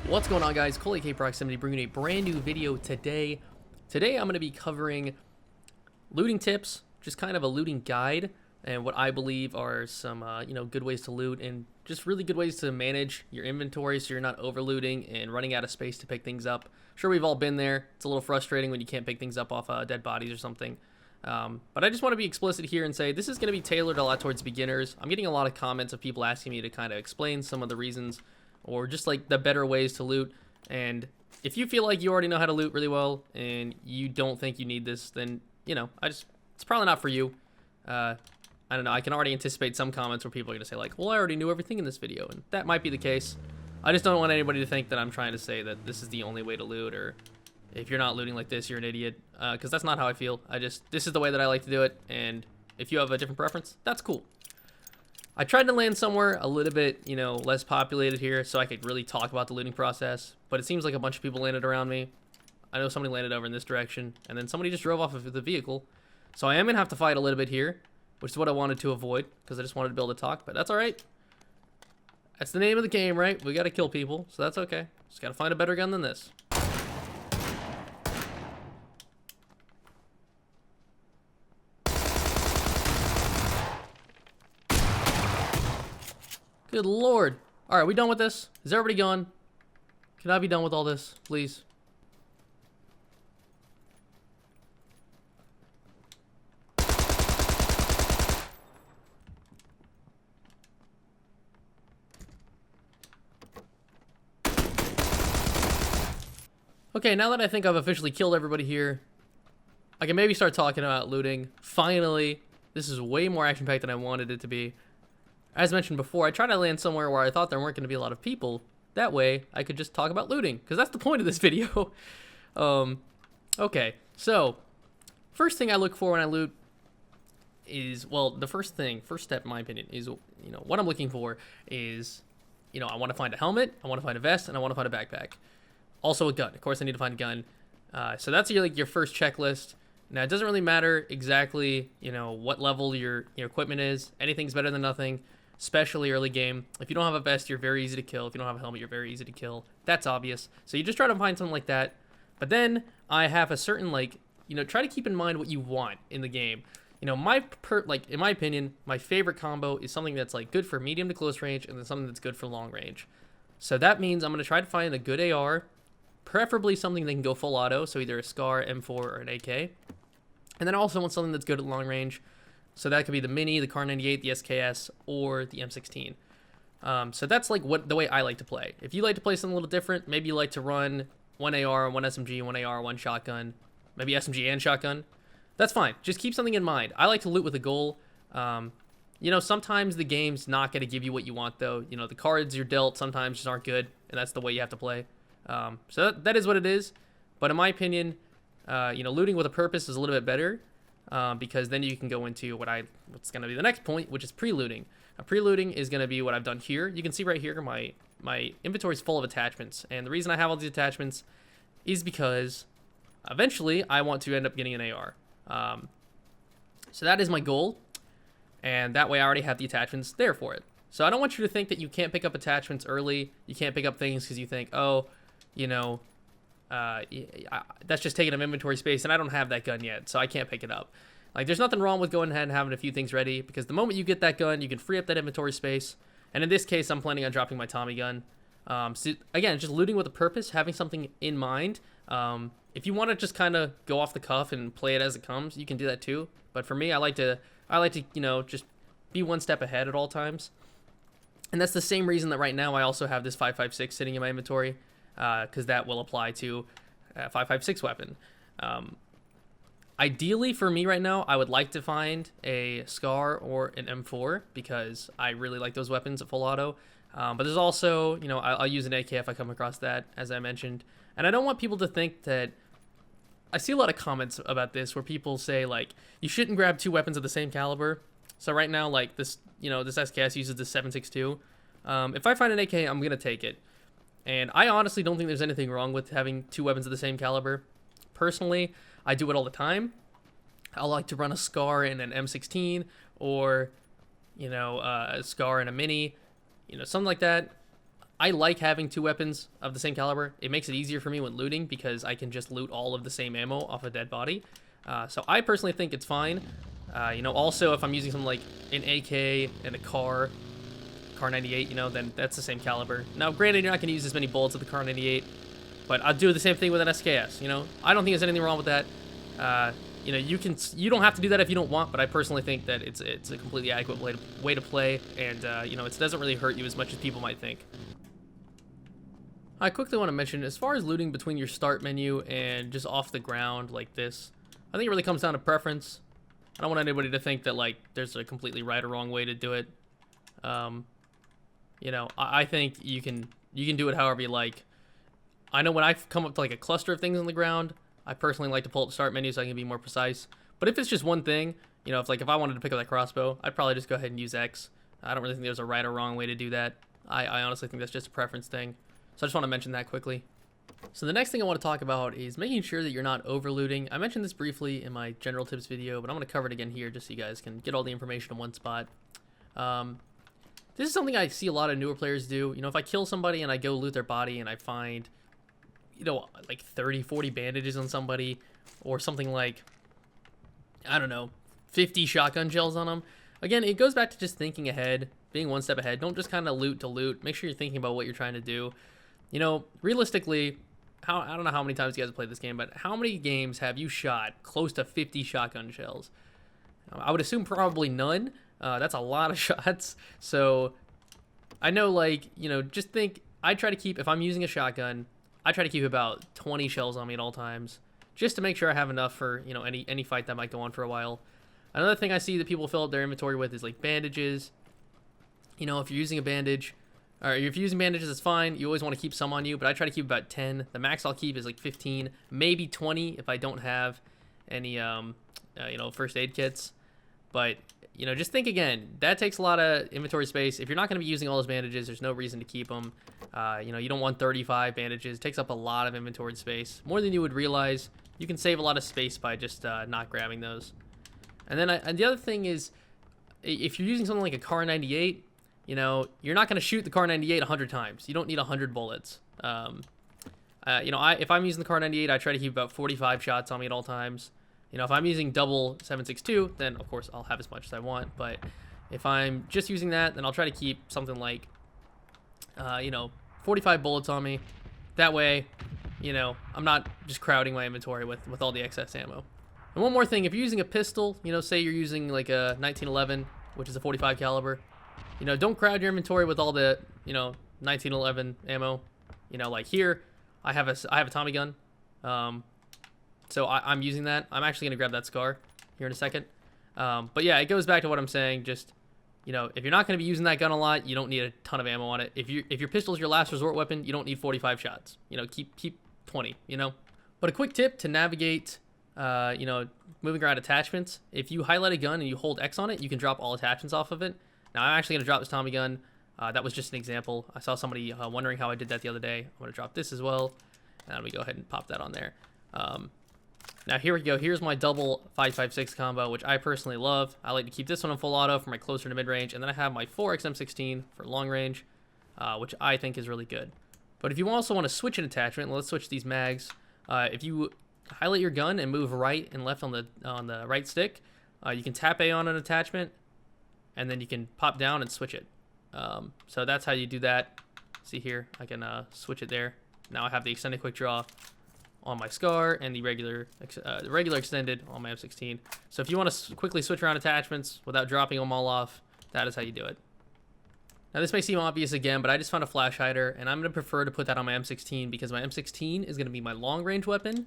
What's going on, guys? Cole aka Proximitty bringing a brand new video today. Today I'm going to be covering looting tips, just kind of a looting guide, and what I believe are some good ways to loot and just really good ways to manage your inventory so you're not overlooting and running out of space to pick things up. Sure, we've all been there. It's a little frustrating when you can't pick things up off dead bodies or something. But I just want to be explicit here and say this is going to be tailored a lot towards beginners. I'm getting a lot of comments of people asking me to kind of explain some of the reasons or just like the better ways to loot. And if you feel like you already know how to loot really well and you don't think you need this, then it's probably not for you. I don't know, I can already anticipate some comments where people are going to say like, well, I already knew everything in this video, and that might be the case. I just don't want anybody to think that I'm trying to say that this is the only way to loot, or if you're not looting like this, you're an idiot, because that's not how I feel. This is the way that I like to do it, and if you have a different preference, that's cool. I tried to land somewhere a little bit, less populated here so I could really talk about the looting process, but it seems like a bunch of people landed around me. I know somebody landed over in this direction, and then somebody just drove off of the vehicle. So I am going to have to fight a little bit here, which is what I wanted to avoid, because I just wanted to be able to talk, but that's alright. That's the name of the game, right? We got to kill people, so that's okay. Just got to find a better gun than this. Good lord. Alright, we done with this? Is everybody gone? Can I be done with all this, please? Okay, now that I think I've officially killed everybody here, I can maybe start talking about looting. Finally, this is way more action-packed than I wanted it to be. As mentioned before, I tried to land somewhere where I thought there weren't going to be a lot of people. That way, I could just talk about looting, because that's the point of this video. Okay, so first thing I look for when I loot is, well, the first step in my opinion is, what I'm looking for is, I want to find a helmet, I want to find a vest, and I want to find a backpack. Also a gun. Of course, I need to find a gun. So that's your first checklist. Now, it doesn't really matter exactly, what level your equipment is. Anything's better than nothing, especially early game. If you don't have a vest, you're very easy to kill. If you don't have a helmet, you're very easy to kill. That's obvious. So you just try to find something like that. But then I have a certain, try to keep in mind what you want in the game. In my opinion, my favorite combo is something that's good for medium to close range, and then something that's good for long range. So that means I'm going to try to find a good AR, preferably something that can go full auto, so either a SCAR, M4, or an AK. And then I also want something that's good at long range. So that could be the Mini, the Kar98, the SKS, or the M16. So that's the way I like to play. If you like to play something a little different, maybe you like to run one AR, one SMG, one AR, one shotgun, maybe SMG and shotgun, that's fine. Just keep something in mind. I like to loot with a goal. Sometimes the game's not going to give you what you want, though. The cards you're dealt sometimes just aren't good, and that's the way you have to play. So that is what it is. But in my opinion, looting with a purpose is a little bit better, because then you can go into what's going to be the next point, which is pre-looting. Pre-looting is going to be what I've done here. You can see right here my inventory is full of attachments, and the reason I have all these attachments is because eventually I want to end up getting an AR. So that is my goal, and that way I already have the attachments there for it. So I don't want you to think that you can't pick up attachments early. You can't pick up things because you think, oh, that's just taking up inventory space, and I don't have that gun yet, so I can't pick it up. There's nothing wrong with going ahead and having a few things ready, because the moment you get that gun, you can free up that inventory space. And in this case, I'm planning on dropping my Tommy gun. So again, just looting with a purpose, having something in mind. If you want to just kind of go off the cuff and play it as it comes, you can do that too. But for me, I like to just be one step ahead at all times. And that's the same reason that right now I also have this 5.56 sitting in my inventory, because that will apply to a 5.56 weapon. Ideally, for me right now, I would like to find a SCAR or an M4, because I really like those weapons at full auto. But there's also, I'll use an AK if I come across that, as I mentioned. And I don't want people to think that... I see a lot of comments about this where people say, you shouldn't grab two weapons of the same caliber. So right now, this SKS uses the 7.62. If I find an AK, I'm going to take it. And I honestly don't think there's anything wrong with having two weapons of the same caliber. Personally, I do it all the time. I like to run a SCAR in an M16, or a SCAR and a Mini, something like that. I like having 2 weapons of the same caliber. It makes it easier for me when looting because I can just loot all of the same ammo off a dead body. So I personally think it's fine. You know, also if I'm using something like an AK and a car 98, you know, then that's the same caliber. Now, granted, you're not going to use as many bullets with the car 98, but I'll do the same thing with an SKS, you know? I don't think there's anything wrong with that. You know, you don't have to do that if you don't want, but I personally think that it's a completely adequate way to play, and, you know, it doesn't really hurt you as much as people might think. I quickly want to mention, as far as looting between your start menu and just off the ground like this, I think it really comes down to preference. I don't want anybody to think that, like, there's a completely right or wrong way to do it. You know, I think you can do it however you like. I know when I come up to, like, a cluster of things on the ground, I personally like to pull up the start menu so I can be more precise. But if it's just one thing, you know, if I wanted to pick up that crossbow, I'd probably just go ahead and use X. I don't really think there's a right or wrong way to do that. I honestly think that's just a preference thing. So I just want to mention that quickly. So the next thing I want to talk about is making sure that you're not overlooting. I mentioned this briefly in my general tips video, but I'm going to cover it again here just so you guys can get all the information in one spot. This is something I see a lot of newer players do. You know, if I kill somebody and I go loot their body and I find, you know, like 30, 40 bandages on somebody, or something like, I don't know, 50 shotgun shells on them. Again, it goes back to just thinking ahead, being one step ahead. Don't just kind of loot to loot. Make sure you're thinking about what you're trying to do. You know, realistically, I don't know how many times you guys have played this game, but how many games have you shot close to 50 shotgun shells? I would assume probably none. That's a lot of shots. So I know, like, you know, just think, I try to keep, if I'm using a shotgun, I try to keep about 20 shells on me at all times, just to make sure I have enough for, you know, any fight that might go on for a while. Another thing I see that people fill up their inventory with is, like, bandages. You know, if you're using a bandage, or if you're using bandages, it's fine. You always want to keep some on you, but I try to keep about 10. The max I'll keep is like 15, maybe 20 if I don't have any, you know, first aid kits. But, you know, just think again, that takes a lot of inventory space. If you're not going to be using all those bandages, there's no reason to keep them. You know, you don't want 35 bandages. It takes up a lot of inventory space, more than you would realize. You can save a lot of space by just not grabbing those. And then and the other thing is, if you're using something like a Car 98, you know, you're not going to shoot the Car 98 100 times. You don't need 100 bullets. You know, if I'm using the Car 98, I try to keep about 45 shots on me at all times. You know, if I'm using double 7.62, then of course I'll have as much as I want. But if I'm just using that, then I'll try to keep something like, you know, 45 bullets on me. That way, you know, I'm not just crowding my inventory with all the excess ammo. And one more thing, if you're using a pistol, you know, say you're using like a 1911, which is a 45 caliber, you know, don't crowd your inventory with all the, you know, 1911 ammo. You know, like here, I have a Tommy gun. So I'm using that. I'm actually going to grab that SCAR here in a second. But yeah, it goes back to what I'm saying. Just, you know, if you're not going to be using that gun a lot, you don't need a ton of ammo on it. If your pistol is your last resort weapon, you don't need 45 shots. You know, keep 20, you know. But a quick tip to navigate, you know, moving around attachments. If you highlight a gun and you hold X on it, you can drop all attachments off of it. Now, I'm actually going to drop this Tommy gun. That was just an example. I saw somebody wondering how I did that the other day. I'm going to drop this as well. And let me go ahead and pop that on there. Now, here we go. Here's my double 5.56 combo, which I personally love. I like to keep this one in full auto for my closer to mid-range. And then I have my 4x M16 for long range, which I think is really good. But if you also want to switch an attachment, let's switch these mags. If you highlight your gun and move right and left on the right stick, you can tap A on an attachment, and then you can pop down and switch it. So that's how you do that. See here, I can switch it there. Now I have the extended quick draw on my SCAR and the regular extended on my M16. So if you want to quickly switch around attachments without dropping them all off, that is how you do it. Now this may seem obvious again, but I just found a flash hider, and I'm going to prefer to put that on my M16 because my M16 is going to be my long range weapon.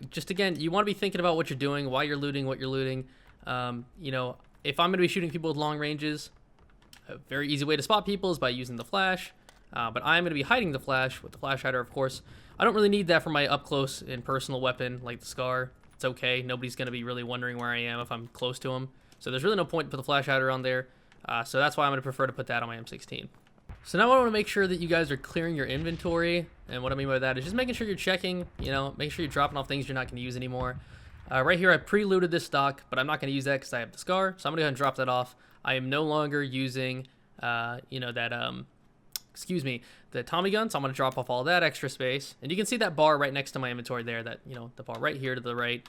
Just again, you want to be thinking about what you're doing, why you're looting, what you're looting. You know, if I'm going to be shooting people with long ranges, a very easy way to spot people is by using the flash. But I'm going to be hiding the flash with the flash hider, of course. I don't really need that for my up-close and personal weapon like the SCAR. It's okay. Nobody's going to be really wondering where I am if I'm close to them. So there's really no point to put the flash hider on there. So that's why I'm going to prefer to put that on my M16. So now I want to make sure that you guys are clearing your inventory. And what I mean by that is just making sure you're checking, you know, make sure you're dropping off things you're not going to use anymore. Right here, I pre-looted this stock, but I'm not going to use that because I have the SCAR. So I'm going to go ahead and drop that off. I am no longer using, you know, that excuse me, the Tommy gun. So I'm going to drop off all that extra space. And you can see that bar right next to my inventory there, that, you know, the bar right here to the right.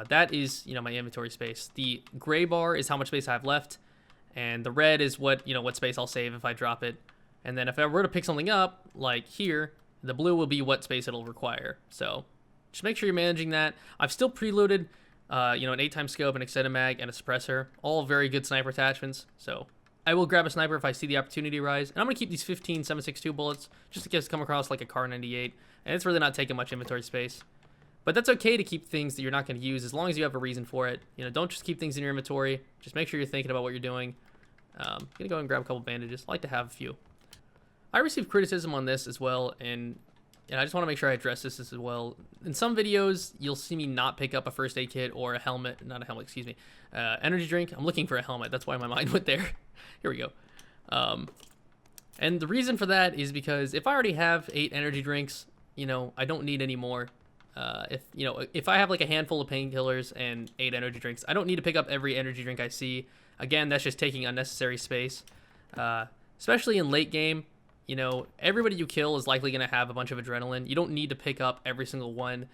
That is, you know, my inventory space. The gray bar is how much space I have left. And the red is what, you know, what space I'll save if I drop it. And then if I were to pick something up, like here, the blue will be what space it'll require. So just make sure you're managing that. I've still preloaded, you know, an 8x scope, an extended mag, and a suppressor. All very good sniper attachments. So I will grab a sniper if I see the opportunity rise. And I'm going to keep these 15 7.62 bullets just in case I come across like a Car 98. And it's really not taking much inventory space. But that's okay to keep things that you're not going to use as long as you have a reason for it. You know, don't just keep things in your inventory. Just make sure you're thinking about what you're doing. I'm going to go and grab a couple bandages. I like to have a few. I received criticism on this as well, and I just want to make sure I address this as well. In some videos, you'll see me not pick up a first aid kit or a helmet. Not a helmet, excuse me. Energy drink. I'm looking for a helmet. That's why my mind went there. Here we go. And the reason for that is because if I already have 8 energy drinks, you know, I don't need any more. If I have like a handful of painkillers and 8 energy drinks, I don't need to pick up every energy drink I see. Again, that's just taking unnecessary space. Especially in late game, you know, everybody you kill is likely going to have a bunch of adrenaline. You don't need to pick up every single one.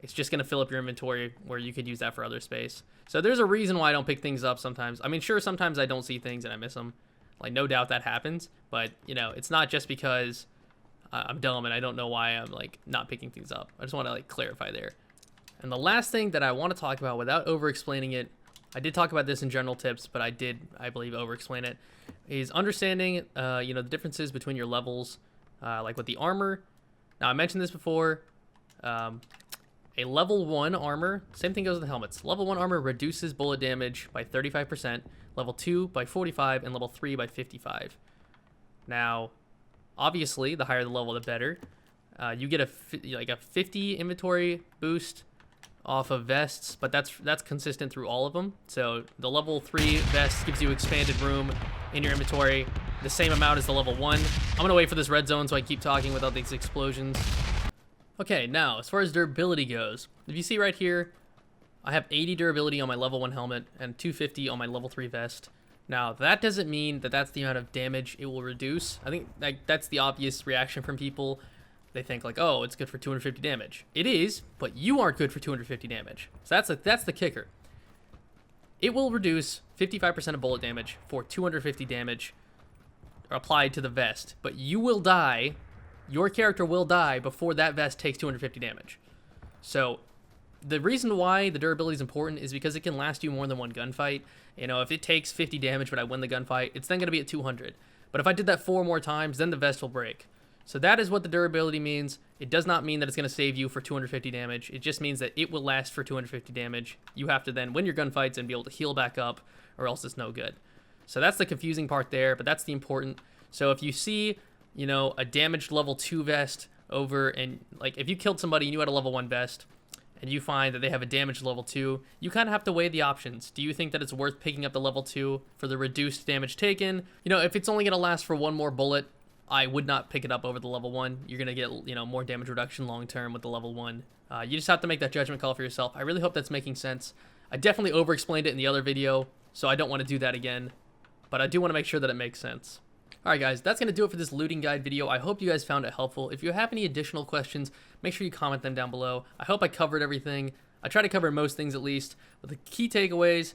It's just going to fill up your inventory where you could use that for other space. So there's a reason why I don't pick things up sometimes. I mean, sure, sometimes I don't see things and I miss them. Like, no doubt that happens. But, you know, it's not just because I'm dumb and I don't know why I'm, like, not picking things up. I just want to, like, clarify there. And the last thing that I want to talk about without over-explaining it, I did talk about this in general tips, but I believe, over-explain it, is understanding, you know, the differences between your levels, like with the armor. Now, I mentioned this before. A level 1 armor, same thing goes with the helmets. Level 1 armor reduces bullet damage by 35%, level 2 by 45%, and level 3 by 55%. Now, obviously, the higher the level, the better. You get a 50 inventory boost off of vests, but that's consistent through all of them. So the level 3 vest gives you expanded room in your inventory, the same amount as the level 1. I'm gonna wait for this red zone so I keep talking without these explosions. Okay, now as far as durability goes, if you see right here, I have 80 durability on my level 1 helmet and 250 on my level 3 vest. Now that doesn't mean that that's the amount of damage it will reduce. I think that's the obvious reaction from people. They think like, oh, it's good for 250 damage. It is, but you aren't good for 250 damage. So that's the kicker. It will reduce 55% of bullet damage for 250 damage applied to the vest, but you will die. Your character will die before that vest takes 250 damage. So the reason why the durability is important is because it can last you more than one gunfight. You know, if it takes 50 damage but I win the gunfight, it's then going to be at 200. But if I did that 4 more times, then the vest will break. So that is what the durability means. It does not mean that it's going to save you for 250 damage. It just means that it will last for 250 damage. You have to then win your gunfights and be able to heal back up, or else it's no good. So that's the confusing part there, but that's the important. So if you see, you know, a damaged level 2 vest over, and like if you killed somebody and you had a level 1 vest, and you find that they have a damaged level 2, you kind of have to weigh the options. Do you think that it's worth picking up the level 2 for the reduced damage taken? You know, if it's only going to last for 1 more bullet, I would not pick it up over the level 1. You're going to get, you know, more damage reduction long term with the level 1. You just have to make that judgment call for yourself. I really hope that's making sense. I definitely over-explained it in the other video, so I don't want to do that again. But I do want to make sure that it makes sense. Alright guys, that's going to do it for this looting guide video. I hope you guys found it helpful. If you have any additional questions, make sure you comment them down below. I hope I covered everything. I try to cover most things at least. But the key takeaways,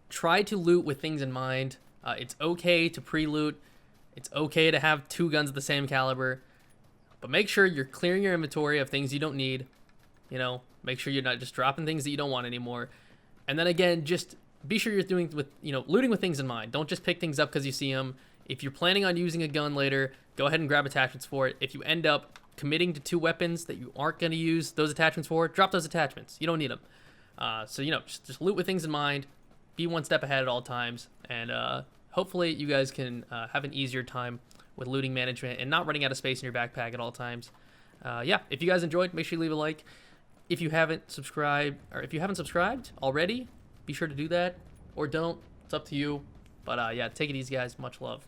try to loot with things in mind. It's okay to pre-loot. It's okay to have 2 guns of the same caliber. But make sure you're clearing your inventory of things you don't need. You know, make sure you're not just dropping things that you don't want anymore. And then again, just be sure you're doing with, you know, looting with things in mind. Don't just pick things up because you see them. If you're planning on using a gun later, go ahead and grab attachments for it. If you end up committing to 2 weapons that you aren't going to use those attachments for, drop those attachments. You don't need them. So, you know, just loot with things in mind. Be 1 step ahead at all times. And hopefully you guys can have an easier time with looting management and not running out of space in your backpack at all times. Yeah, if you guys enjoyed, make sure you leave a like. If you haven't subscribed already, be sure to do that. Or don't. It's up to you. But yeah, take it easy, guys. Much love.